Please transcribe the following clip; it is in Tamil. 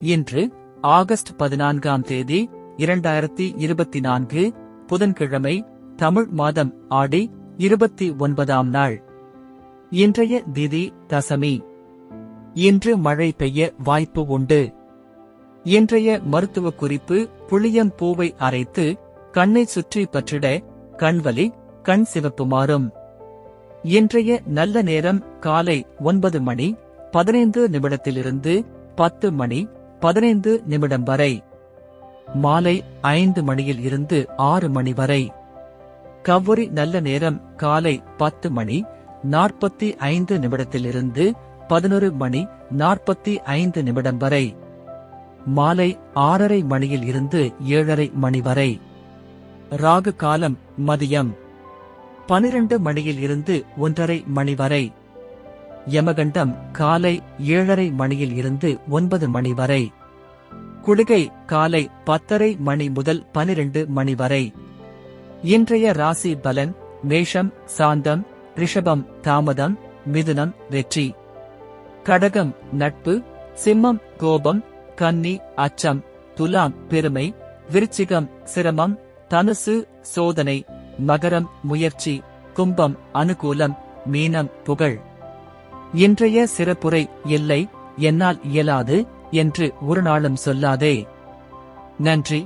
இன்று ஆகஸ்ட் 14ஆம் தேதி 2024 புதன்கிழமை. தமிழ் மாதம் ஆடி 29ஆம் நாள். இன்றைய திதி தசமி. இன்று மழை பெய்ய வாய்ப்பு உண்டு. இன்றைய மருத்துவ குறிப்பு: புளியம் பூவை அரைத்து கண்ணை சுற்றி பற்றிட கண்வலி, கண் சிவப்பு மாறும். இன்றைய நல்ல நேரம் காலை 9 மணி 15 நிமிடத்திலிருந்து 10 மணி 15 நிமிடம் வரை. மாலை 5 மணியில் இருந்து 6 மணி வரை. கவ்வரி நல்ல நேரம் காலை 10 மணி 45 நிமிடத்திலிருந்து 11 மணி 45 நிமிடம் வரை. மாலை 6:30 மணியில் இருந்து 7:30 மணி வரை. ராகு காலம் மதியம் 12 மணியில் இருந்து 1:30 மணி வரை. யமகண்டம் காலை 7:30 மணியில் இருந்து 9 மணி வரை. குளிகை காலை 10:30 மணி முதல் 12 மணி வரை. இன்றைய ராசி பலன்: மேஷம் சாந்தம், ரிஷபம் தாமதம், மிதுனம் வெற்றி, கடகம் நட்பு, சிம்மம் கோபம், கன்னி அச்சம், துலாம் பெருமை, விருச்சிகம் சிரமம், தனுசு சோதனை, மகரம் முயற்சி, கும்பம் அனுகூலம், மீனம் புகழ். இன்றைய சிறப்புரை: இல்லை, என்னால் இயலாது என்று ஒரு நாளும் சொல்லாதே. நன்றி.